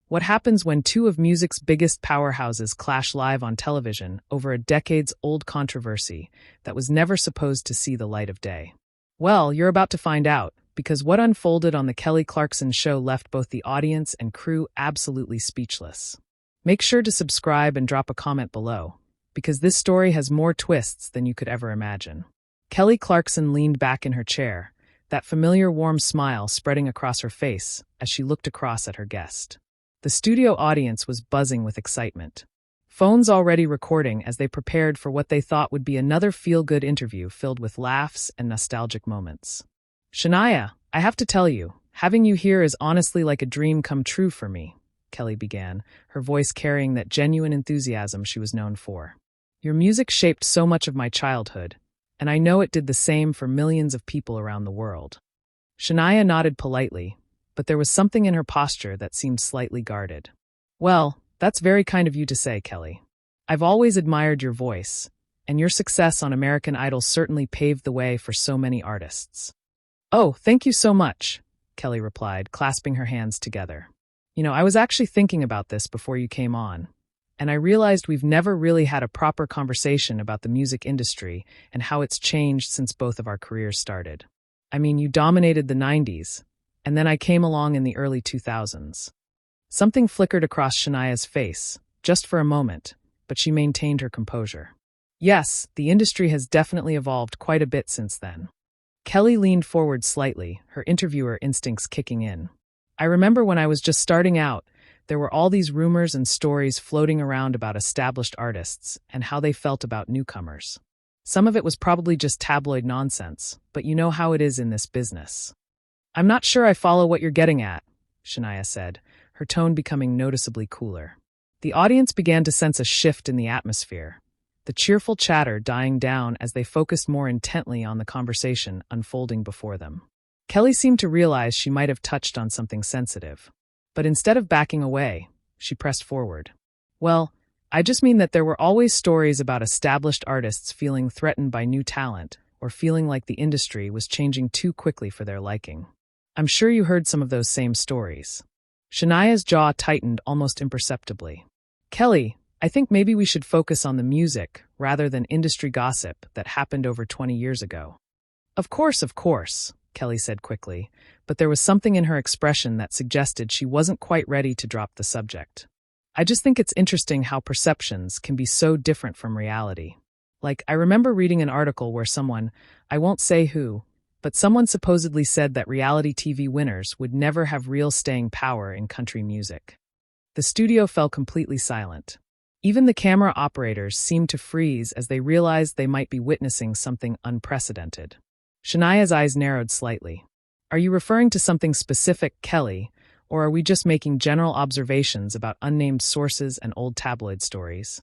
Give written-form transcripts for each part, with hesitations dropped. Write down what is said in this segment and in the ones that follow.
What happens when two of music's biggest powerhouses clash live on television over a decades-old controversy that was never supposed to see the light of day? Well, you're about to find out, because what unfolded on the Kelly Clarkson show left both the audience and crew absolutely speechless. Make sure to subscribe and drop a comment below, because this story has more twists than you could ever imagine. Kelly Clarkson leaned back in her chair, that familiar warm smile spreading across her face as she looked across at her guest. The studio audience was buzzing with excitement, phones already recording as they prepared for what they thought would be another feel-good interview filled with laughs and nostalgic moments. "Shania, I have to tell you, having you here is honestly like a dream come true for me," Kelly began, her voice carrying that genuine enthusiasm she was known for. "Your music shaped so much of my childhood, and I know it did the same for millions of people around the world." Shania nodded politely, but there was something in her posture that seemed slightly guarded. "Well, that's very kind of you to say, Kelly. I've always admired your voice, and your success on American Idol certainly paved the way for so many artists." "Oh, thank you so much," Kelly replied, clasping her hands together. I was actually thinking about this before you came on, and I realized we've never really had a proper conversation about the music industry and how it's changed since both of our careers started. You dominated the 90s, and then I came along in the early 2000s. Something flickered across Shania's face, just for a moment, but she maintained her composure. "Yes, the industry has definitely evolved quite a bit since then." Kelly leaned forward slightly, her interviewer instincts kicking in. "I remember when I was just starting out, there were all these rumors and stories floating around about established artists and how they felt about newcomers. Some of it was probably just tabloid nonsense, but you know how it is in this business." "I'm not sure I follow what you're getting at," Shania said, her tone becoming noticeably cooler. The audience began to sense a shift in the atmosphere, the cheerful chatter dying down as they focused more intently on the conversation unfolding before them. Kelly seemed to realize she might have touched on something sensitive, but instead of backing away, she pressed forward. "Well, I just mean that there were always stories about established artists feeling threatened by new talent or feeling like the industry was changing too quickly for their liking. I'm sure you heard some of those same stories." Shania's jaw tightened almost imperceptibly. "Kelly, I think maybe we should focus on the music rather than industry gossip that happened over 20 years ago." Of course," Kelly said quickly, but there was something in her expression that suggested she wasn't quite ready to drop the subject. "I just think it's interesting how perceptions can be so different from reality. I remember reading an article where someone, I won't say who, but someone supposedly said that reality TV winners would never have real staying power in country music." The studio fell completely silent. Even the camera operators seemed to freeze as they realized they might be witnessing something unprecedented. Shania's eyes narrowed slightly. "Are you referring to something specific, Kelly, or are we just making general observations about unnamed sources and old tabloid stories?"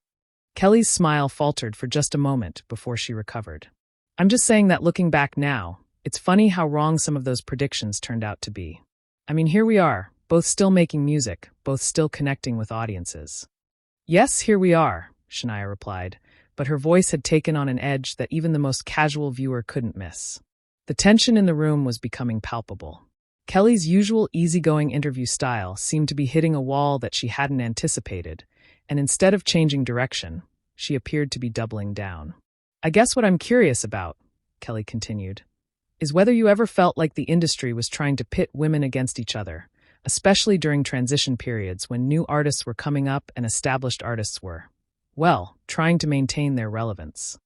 Kelly's smile faltered for just a moment before she recovered. "I'm just saying that looking back now, it's funny how wrong some of those predictions turned out to be. Here we are, both still making music, both still connecting with audiences." "Yes, here we are," Shania replied, but her voice had taken on an edge that even the most casual viewer couldn't miss. The tension in the room was becoming palpable. Kelly's usual easygoing interview style seemed to be hitting a wall that she hadn't anticipated, and instead of changing direction, she appeared to be doubling down. "I guess what I'm curious about," Kelly continued, "is whether you ever felt like the industry was trying to pit women against each other, especially during transition periods when new artists were coming up and established artists were, trying to maintain their relevance."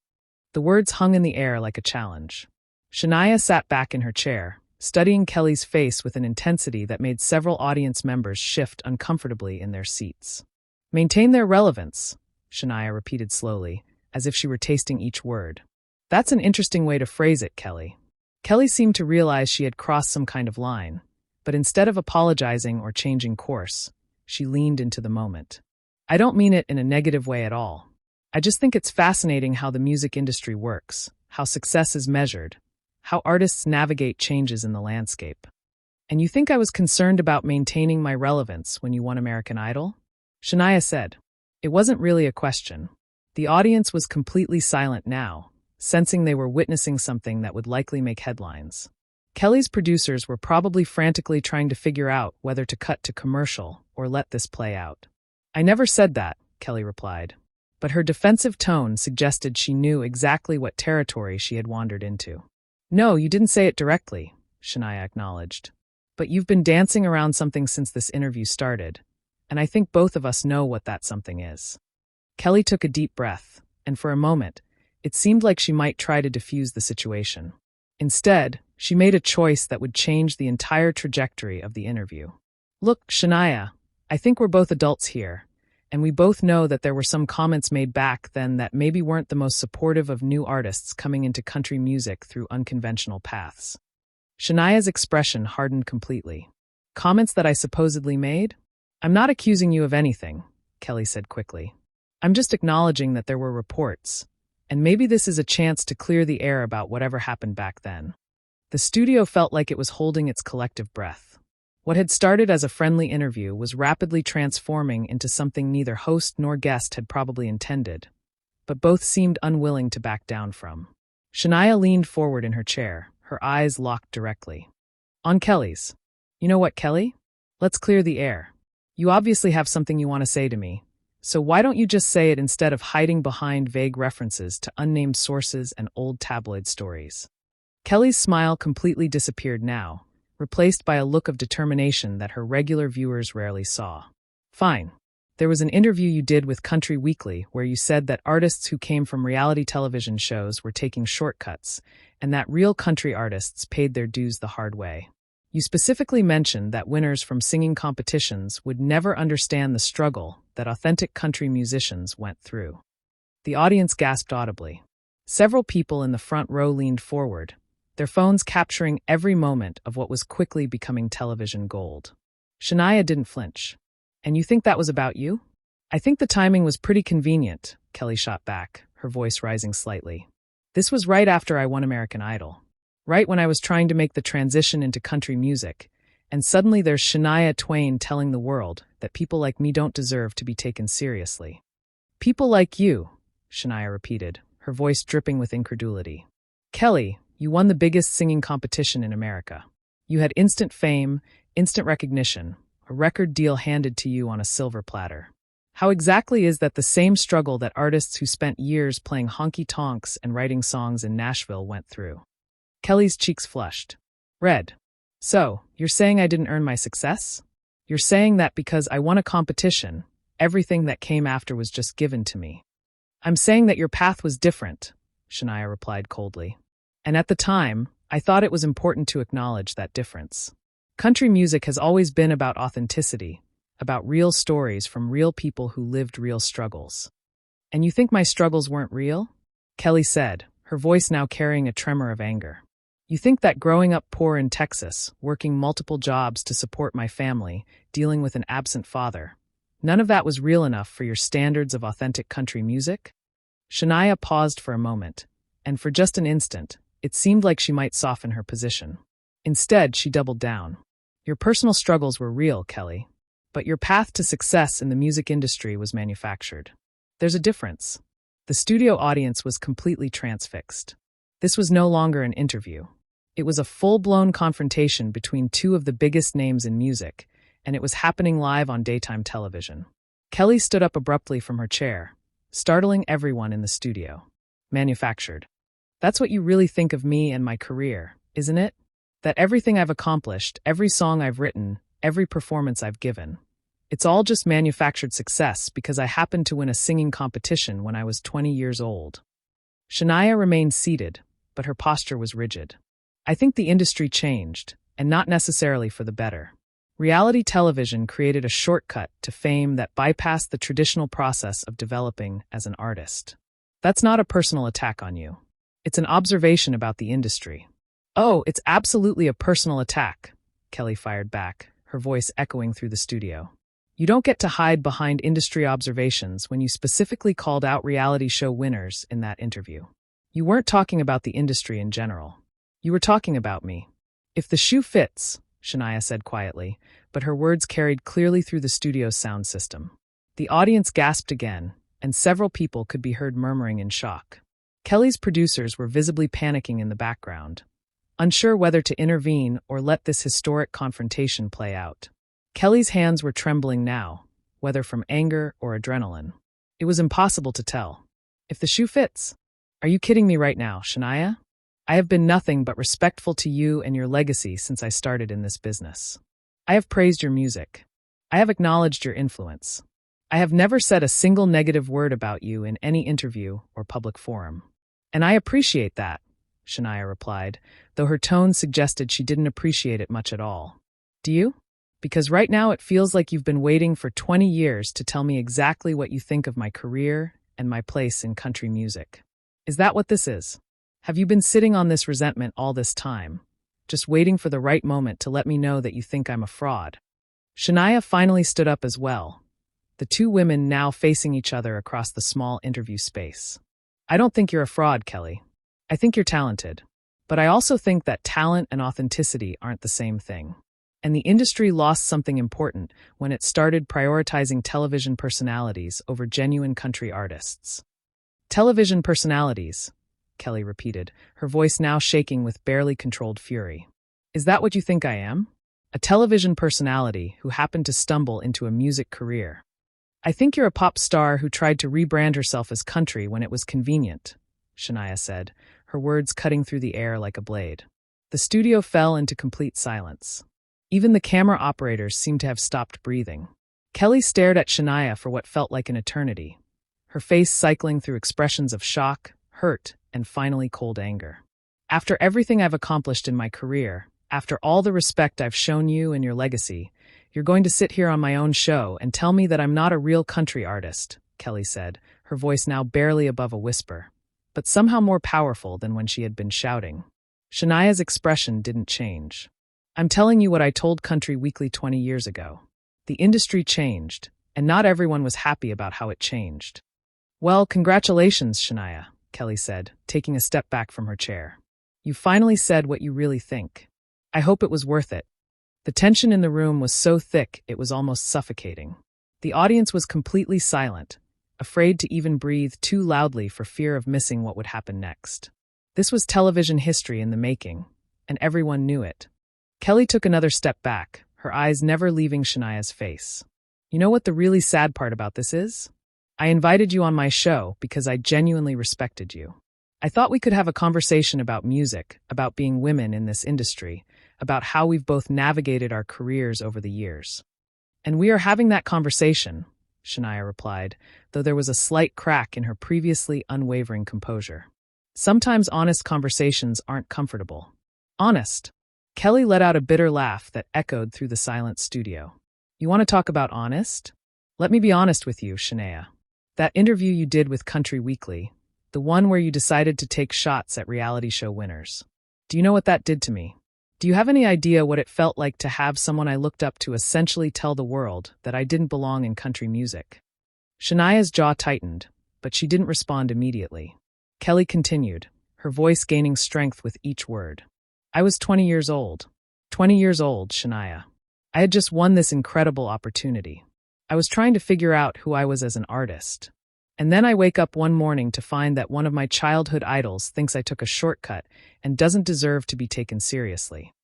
The words hung in the air like a challenge. Shania sat back in her chair, studying Kelly's face with an intensity that made several audience members shift uncomfortably in their seats. "Maintain their relevance," Shania repeated slowly, as if she were tasting each word. "That's an interesting way to phrase it, Kelly." Kelly seemed to realize she had crossed some kind of line, but instead of apologizing or changing course, she leaned into the moment. "I don't mean it in a negative way at all. I just think it's fascinating how the music industry works, how success is measured, how artists navigate changes in the landscape. And you think I was concerned about maintaining my relevance when you won American Idol?" Shania said. It wasn't really a question. The audience was completely silent now, sensing they were witnessing something that would likely make headlines. Kelly's producers were probably frantically trying to figure out whether to cut to commercial or let this play out. "I never said that," Kelly replied. But her defensive tone suggested she knew exactly what territory she had wandered into. "No, you didn't say it directly," Shania acknowledged. "But you've been dancing around something since this interview started, and I think both of us know what that something is." Kelly took a deep breath, and for a moment, it seemed like she might try to diffuse the situation. Instead, she made a choice that would change the entire trajectory of the interview. "Look, Shania, I think we're both adults here, and we both know that there were some comments made back then that maybe weren't the most supportive of new artists coming into country music through unconventional paths." Shania's expression hardened completely. "Comments that I supposedly made? I'm not accusing you of anything," Kelly said quickly. "I'm just acknowledging that there were reports, and maybe this is a chance to clear the air about whatever happened back then." The studio felt like it was holding its collective breath. What had started as a friendly interview was rapidly transforming into something neither host nor guest had probably intended, but both seemed unwilling to back down from. Shania leaned forward in her chair, her eyes locked directly on Kelly's. "You know what, Kelly? Let's clear the air. You obviously have something you want to say to me, so why don't you just say it instead of hiding behind vague references to unnamed sources and old tabloid stories?" Kelly's smile completely disappeared now, replaced by a look of determination that her regular viewers rarely saw. "Fine. There was an interview you did with Country Weekly where you said that artists who came from reality television shows were taking shortcuts, and that real country artists paid their dues the hard way. You specifically mentioned that winners from singing competitions would never understand the struggle that authentic country musicians went through." The audience gasped audibly. Several people in the front row leaned forward, their phones capturing every moment of what was quickly becoming television gold. Shania didn't flinch. "And you think that was about you?" "I think the timing was pretty convenient," Kelly shot back, her voice rising slightly. "This was right after I won American Idol. Right when I was trying to make the transition into country music, and suddenly there's Shania Twain telling the world that people like me don't deserve to be taken seriously." "People like you," Shania repeated, her voice dripping with incredulity. "Kelly, you won the biggest singing competition in America. You had instant fame, instant recognition, a record deal handed to you on a silver platter. How exactly is that the same struggle that artists who spent years playing honky-tonks and writing songs in Nashville went through?" Kelly's cheeks flushed. "Red. So, you're saying I didn't earn my success? You're saying that because I won a competition, everything that came after was just given to me?" "I'm saying that your path was different," Shania replied coldly. "And at the time, I thought it was important to acknowledge that difference. Country music has always been about authenticity, about real stories from real people who lived real struggles." "And you think my struggles weren't real?" Kelly said, her voice now carrying a tremor of anger. "You think that growing up poor in Texas, working multiple jobs to support my family, dealing with an absent father, none of that was real enough for your standards of authentic country music?" Shania paused for a moment, and for just an instant, it seemed like she might soften her position. Instead, she doubled down. "Your personal struggles were real, Kelly, but your path to success in the music industry was manufactured. There's a difference." The studio audience was completely transfixed. This was no longer an interview. It was a full-blown confrontation between two of the biggest names in music, and it was happening live on daytime television. Kelly stood up abruptly from her chair, startling everyone in the studio. "Manufactured. That's what you really think of me and my career, isn't it? That everything I've accomplished, every song I've written, every performance I've given, it's all just manufactured success because I happened to win a singing competition when I was 20 years old." Shania remained seated, but her posture was rigid. "I think the industry changed, and not necessarily for the better. Reality television created a shortcut to fame that bypassed the traditional process of developing as an artist. That's not a personal attack on you. It's an observation about the industry." "Oh, it's absolutely a personal attack," Kelly fired back, her voice echoing through the studio. "You don't get to hide behind industry observations when you specifically called out reality show winners in that interview. You weren't talking about the industry in general. You were talking about me." "If the shoe fits," Shania said quietly, but her words carried clearly through the studio's sound system. The audience gasped again, and several people could be heard murmuring in shock. Kelly's producers were visibly panicking in the background. unsure whether to intervene or let this historic confrontation play out. Kelly's hands were trembling now, whether from anger or adrenaline. It was impossible to tell. If the shoe fits. Are you kidding me right now, Shania? I have been nothing but respectful to you and your legacy since I started in this business. I have praised your music. I have acknowledged your influence. I have never said a single negative word about you in any interview or public forum. And I appreciate that, Shania replied, though her tone suggested she didn't appreciate it much at all. Do you? Because right now it feels like you've been waiting for 20 years to tell me exactly what you think of my career and my place in country music. Is that what this is? Have you been sitting on this resentment all this time, just waiting for the right moment to let me know that you think I'm a fraud? Shania finally stood up as well, the two women now facing each other across the small interview space. I don't think you're a fraud, Kelly. I think you're talented. But I also think that talent and authenticity aren't the same thing. And the industry lost something important when it started prioritizing television personalities over genuine country artists. Television personalities, Kelly repeated, her voice now shaking with barely controlled fury. Is that what you think I am? A television personality who happened to stumble into a music career. I think you're a pop star who tried to rebrand herself as country when it was convenient, Shania said, her words cutting through the air like a blade. The studio fell into complete silence. Even the camera operators seemed to have stopped breathing. Kelly stared at Shania for what felt like an eternity, her face cycling through expressions of shock, hurt, and finally cold anger. After everything I've accomplished in my career, after all the respect I've shown you and your legacy, you're going to sit here on my own show and tell me that I'm not a real country artist, Kelly said, her voice now barely above a whisper, but somehow more powerful than when she had been shouting. Shania's expression didn't change. I'm telling you what I told Country Weekly 20 years ago. The industry changed, and not everyone was happy about how it changed. Well, congratulations, Shania, Kelly said, taking a step back from her chair. You finally said what you really think. I hope it was worth it. The tension in the room was so thick it was almost suffocating. The audience was completely silent, afraid to even breathe too loudly for fear of missing what would happen next. This was television history in the making, and everyone knew it. Kelly took another step back, her eyes never leaving Shania's face. You know what the really sad part about this is? I invited you on my show because I genuinely respected you. I thought we could have a conversation about music, about being women in this industry, about how we've both navigated our careers over the years. And we are having that conversation, Shania replied, though there was a slight crack in her previously unwavering composure. Sometimes honest conversations aren't comfortable. Honest. Kelly let out a bitter laugh that echoed through the silent studio. You want to talk about honest? Let me be honest with you, Shania. That interview you did with Country Weekly, the one where you decided to take shots at reality show winners. Do you know what that did to me? Do you have any idea what it felt like to have someone I looked up to essentially tell the world that I didn't belong in country music? Shania's jaw tightened, but she didn't respond immediately. Kelly continued, her voice gaining strength with each word. I was 20 years old. 20 years old, Shania. I had just won this incredible opportunity. I was trying to figure out who I was as an artist. And then I wake up one morning to find that one of my childhood idols thinks I took a shortcut and doesn't deserve to be taken seriously.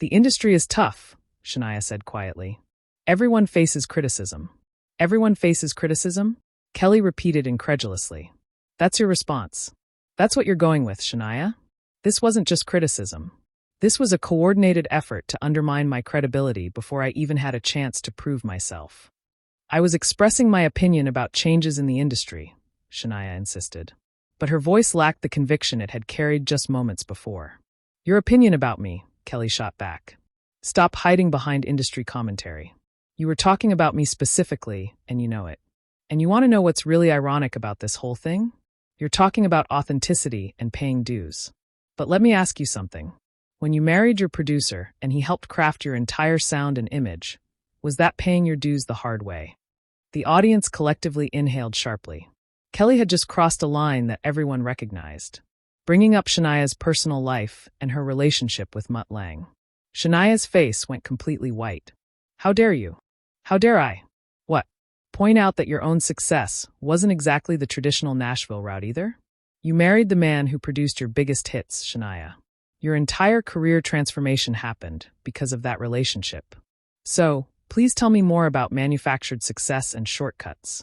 The industry is tough, Shania said quietly. Everyone faces criticism. Everyone faces criticism? Kelly repeated incredulously. That's your response. That's what you're going with, Shania? This wasn't just criticism. This was a coordinated effort to undermine my credibility before I even had a chance to prove myself. I was expressing my opinion about changes in the industry, Shania insisted. But her voice lacked the conviction it had carried just moments before. Your opinion about me, Kelly shot back. Stop hiding behind industry commentary. You were talking about me specifically, and you know it. And you want to know what's really ironic about this whole thing? You're talking about authenticity and paying dues. But let me ask you something. When you married your producer and he helped craft your entire sound and image, was that paying your dues the hard way? The audience collectively inhaled sharply. Kelly had just crossed a line that everyone recognized, bringing up Shania's personal life and her relationship with Mutt Lange. Shania's face went completely white. How dare you? How dare I? What? Point out that your own success wasn't exactly the traditional Nashville route either? You married the man who produced your biggest hits, Shania. Your entire career transformation happened because of that relationship. So, please tell me more about manufactured success and shortcuts.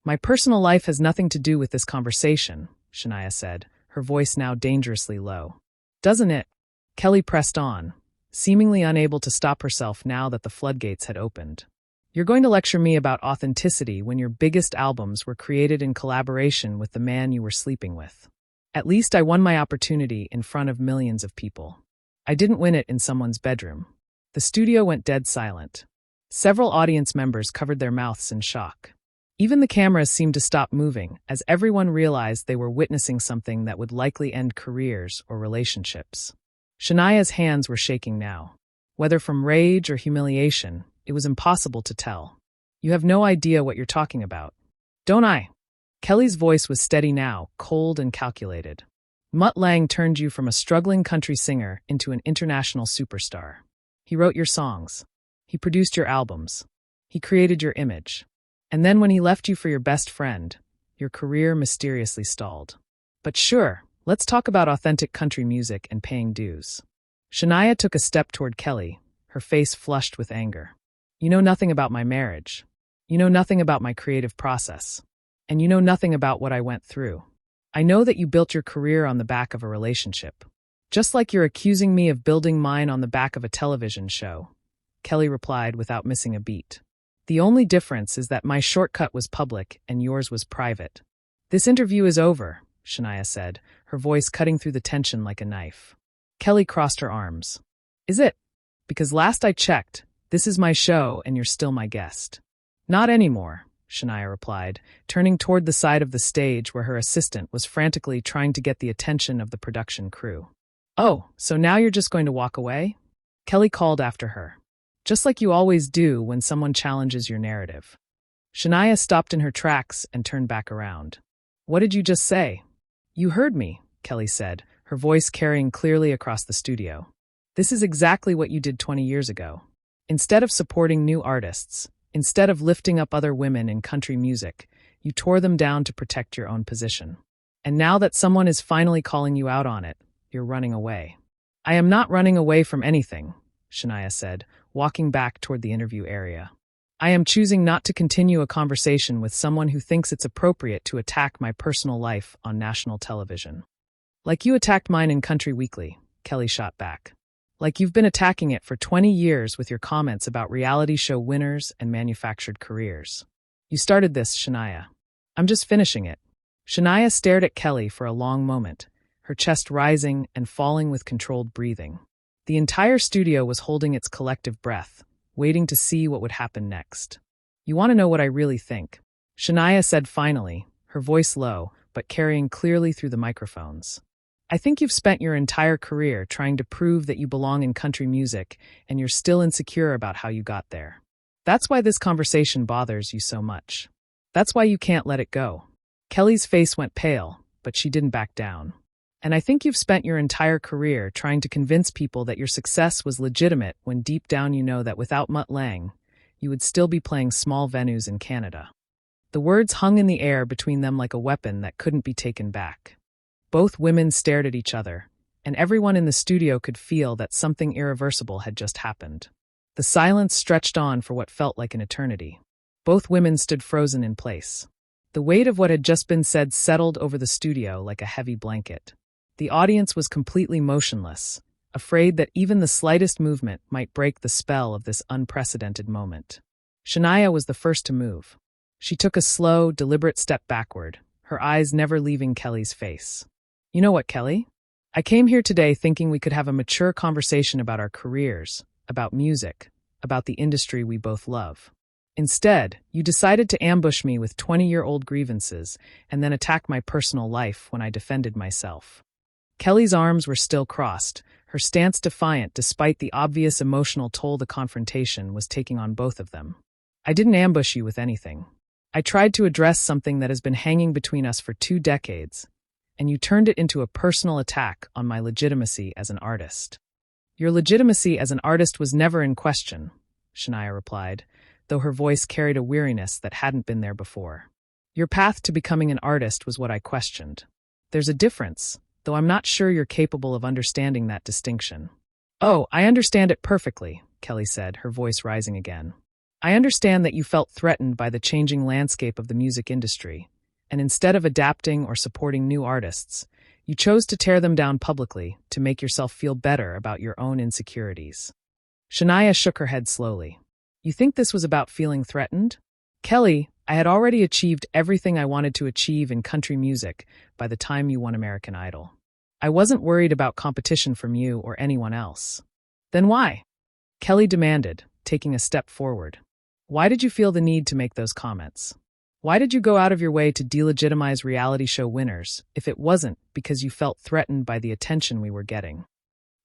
My personal life has nothing to do with this conversation, Shania said, her voice now dangerously low. Doesn't it? Kelly pressed on, seemingly unable to stop herself now that the floodgates had opened. You're going to lecture me about authenticity when your biggest albums were created in collaboration with the man you were sleeping with. At least I won my opportunity in front of millions of people. I didn't win it in someone's bedroom. The studio went dead silent. Several audience members covered their mouths in shock. Even the cameras seemed to stop moving as everyone realized they were witnessing something that would likely end careers or relationships. Shania's hands were shaking now. Whether from rage or humiliation, it was impossible to tell. You have no idea what you're talking about. Don't I? Kelly's voice was steady now, cold and calculated. Mutt Lange turned you from a struggling country singer into an international superstar. He wrote your songs. He produced your albums. He created your image. And then when he left you for your best friend, your career mysteriously stalled. But sure, let's talk about authentic country music and paying dues. Shania took a step toward Kelly, her face flushed with anger. You know nothing about my marriage. You know nothing about my creative process. And you know nothing about what I went through. I know that you built your career on the back of a relationship. Just like you're accusing me of building mine on the back of a television show, Kelly replied without missing a beat. The only difference is that my shortcut was public and yours was private. This interview is over, Shania said, her voice cutting through the tension like a knife. Kelly crossed her arms. Is it? Because last I checked, this is my show and you're still my guest. Not anymore, Shania replied, turning toward the side of the stage where her assistant was frantically trying to get the attention of the production crew. Oh, so now you're just going to walk away? Kelly called after her. Just like you always do when someone challenges your narrative. Shania stopped in her tracks and turned back around. What did you just say? You heard me, Kelly said, her voice carrying clearly across the studio. This is exactly what you did 20 years ago. Instead of supporting new artists, instead of lifting up other women in country music, you tore them down to protect your own position. And now that someone is finally calling you out on it, you're running away. I am not running away from anything, Shania said, walking back toward the interview area. I am choosing not to continue a conversation with someone who thinks it's appropriate to attack my personal life on national television. Like you attacked mine in Country Weekly, Kelly shot back. Like you've been attacking it for 20 years with your comments about reality show winners and manufactured careers. You started this, Shania. I'm just finishing it. Shania stared at Kelly for a long moment, her chest rising and falling with controlled breathing. The entire studio was holding its collective breath, waiting to see what would happen next. You want to know what I really think? Shania said finally, her voice low, but carrying clearly through the microphones. I think you've spent your entire career trying to prove that you belong in country music, and you're still insecure about how you got there. That's why this conversation bothers you so much. That's why you can't let it go. Kelly's face went pale, but she didn't back down. And I think you've spent your entire career trying to convince people that your success was legitimate when deep down you know that without Mutt Lange, you would still be playing small venues in Canada. The words hung in the air between them like a weapon that couldn't be taken back. Both women stared at each other, and everyone in the studio could feel that something irreversible had just happened. The silence stretched on for what felt like an eternity. Both women stood frozen in place. The weight of what had just been said settled over the studio like a heavy blanket. The audience was completely motionless, afraid that even the slightest movement might break the spell of this unprecedented moment. Shania was the first to move. She took a slow, deliberate step backward, her eyes never leaving Kelly's face. You know what, Kelly? I came here today thinking we could have a mature conversation about our careers, about music, about the industry we both love. Instead, you decided to ambush me with 20-year-old grievances and then attack my personal life when I defended myself. Kelly's arms were still crossed, her stance defiant despite the obvious emotional toll the confrontation was taking on both of them. I didn't ambush you with anything. I tried to address something that has been hanging between us for 2 decades, and you turned it into a personal attack on my legitimacy as an artist. Your legitimacy as an artist was never in question, Shania replied, though her voice carried a weariness that hadn't been there before. Your path to becoming an artist was what I questioned. There's a difference. though I'm not sure you're capable of understanding that distinction. Oh, I understand it perfectly, Kelly said, her voice rising again. I understand that you felt threatened by the changing landscape of the music industry, and instead of adapting or supporting new artists, you chose to tear them down publicly to make yourself feel better about your own insecurities. Shania shook her head slowly. You think this was about feeling threatened? Kelly, I had already achieved everything I wanted to achieve in country music by the time you won American Idol. I wasn't worried about competition from you or anyone else. Then why? Kelly demanded, taking a step forward. Why did you feel the need to make those comments? Why did you go out of your way to delegitimize reality show winners if it wasn't because you felt threatened by the attention we were getting?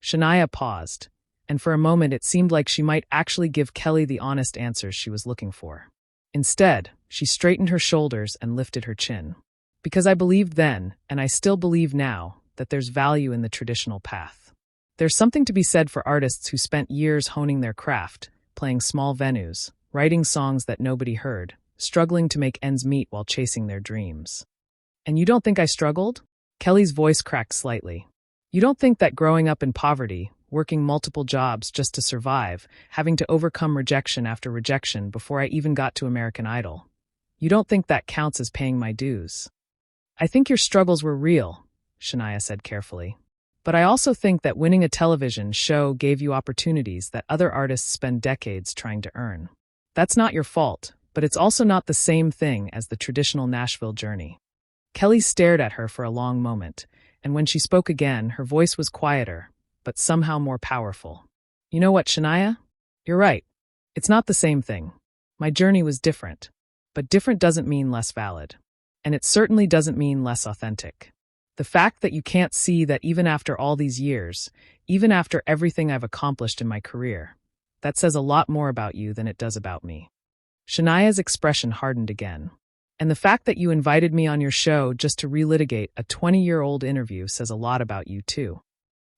Shania paused, and for a moment it seemed like she might actually give Kelly the honest answers she was looking for. Instead, she straightened her shoulders and lifted her chin. Because I believed then, and I still believe now, that there's value in the traditional path. There's something to be said for artists who spent years honing their craft, playing small venues, writing songs that nobody heard, struggling to make ends meet while chasing their dreams. And you don't think I struggled? Kelly's voice cracked slightly. You don't think that growing up in poverty, working multiple jobs just to survive, having to overcome rejection after rejection before I even got to American Idol, you don't think that counts as paying my dues? I think your struggles were real, Shania said carefully. But I also think that winning a television show gave you opportunities that other artists spend decades trying to earn. That's not your fault, but it's also not the same thing as the traditional Nashville journey. Kelly stared at her for a long moment, and when she spoke again, her voice was quieter, but somehow more powerful. You know what, Shania? You're right. It's not the same thing. My journey was different, but different doesn't mean less valid. And it certainly doesn't mean less authentic. The fact that you can't see that even after all these years, even after everything I've accomplished in my career, that says a lot more about you than it does about me. Shania's expression hardened again. And the fact that you invited me on your show just to relitigate a 20-year-old interview says a lot about you, too.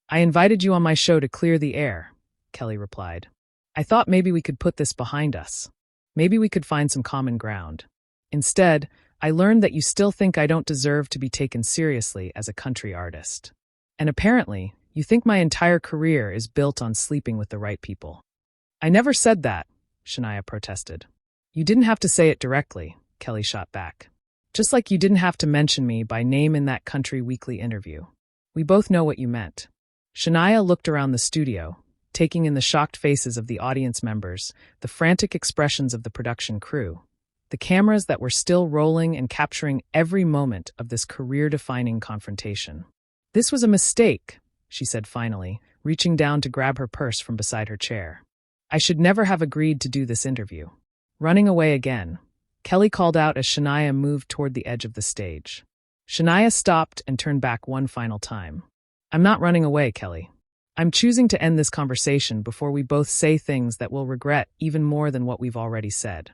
I invited you on my show to clear the air, Kelly replied. I thought maybe we could put this behind us. Maybe we could find some common ground. Instead, I learned that you still think I don't deserve to be taken seriously as a country artist. And apparently, you think my entire career is built on sleeping with the right people. I never said that, Shania protested. You didn't have to say it directly, Kelly shot back. Just like you didn't have to mention me by name in that Country Weekly interview. We both know what you meant. Shania looked around the studio, taking in the shocked faces of the audience members, the frantic expressions of the production crew, the cameras that were still rolling and capturing every moment of this career-defining confrontation. This was a mistake, she said finally, reaching down to grab her purse from beside her chair. I should never have agreed to do this interview. Running away again, Kelly called out as Shania moved toward the edge of the stage. Shania stopped and turned back one final time. I'm not running away, Kelly. I'm choosing to end this conversation before we both say things that we'll regret even more than what we've already said.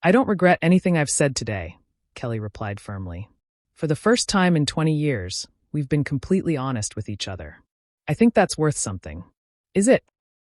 I don't regret anything I've said today, Kelly replied firmly. For the first time in 20 years, we've been completely honest with each other. I think that's worth something. Is it?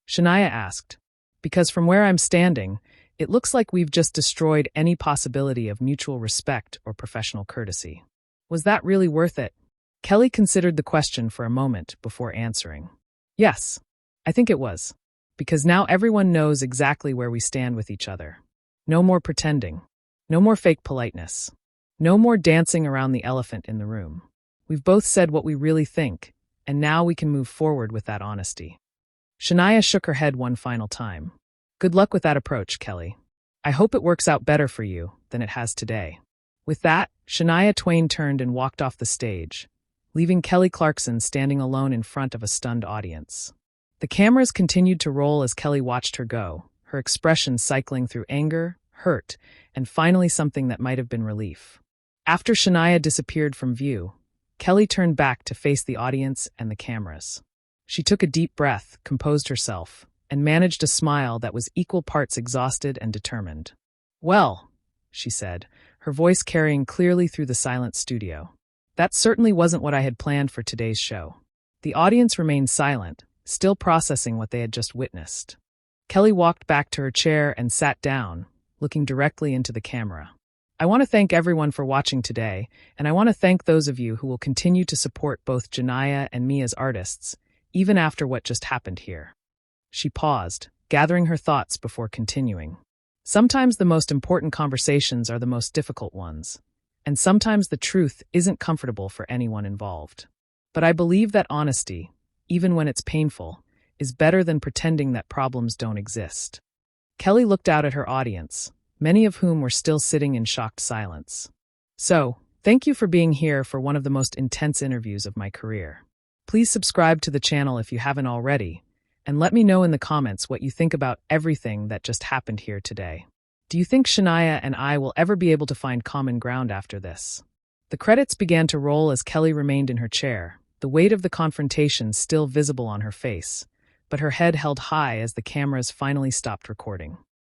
Shania asked. Because from where I'm standing, it looks like we've just destroyed any possibility of mutual respect or professional courtesy. Was that really worth it? Kelly considered the question for a moment before answering. Yes, I think it was. Because now everyone knows exactly where we stand with each other. No more pretending. No more fake politeness. No more dancing around the elephant in the room. We've both said what we really think, and now we can move forward with that honesty. Shania shook her head one final time. Good luck with that approach, Kelly. I hope it works out better for you than it has today. With that, Shania Twain turned and walked off the stage, leaving Kelly Clarkson standing alone in front of a stunned audience. The cameras continued to roll as Kelly watched her go, her expression cycling through anger, hurt, and finally something that might have been relief. After Shania disappeared from view, Kelly turned back to face the audience and the cameras. She took a deep breath, composed herself, and managed a smile that was equal parts exhausted and determined. Well, she said, her voice carrying clearly through the silent studio. That certainly wasn't what I had planned for today's show. The audience remained silent, still processing what they had just witnessed. Kelly walked back to her chair and sat down, looking directly into the camera. I want to thank everyone for watching today, and I want to thank those of you who will continue to support both Shania and me as artists, even after what just happened here. She paused, gathering her thoughts before continuing. Sometimes the most important conversations are the most difficult ones, and sometimes the truth isn't comfortable for anyone involved. But I believe that honesty, even when it's painful, is better than pretending that problems don't exist. Kelly looked out at her audience, many of whom were still sitting in shocked silence. So, thank you for being here for one of the most intense interviews of my career. Please subscribe to the channel if you haven't already, and let me know in the comments what you think about everything that just happened here today. Do you think Shania and I will ever be able to find common ground after this? The credits began to roll as Kelly remained in her chair, the weight of the confrontation still visible on her face, but her head held high as the cameras finally stopped recording.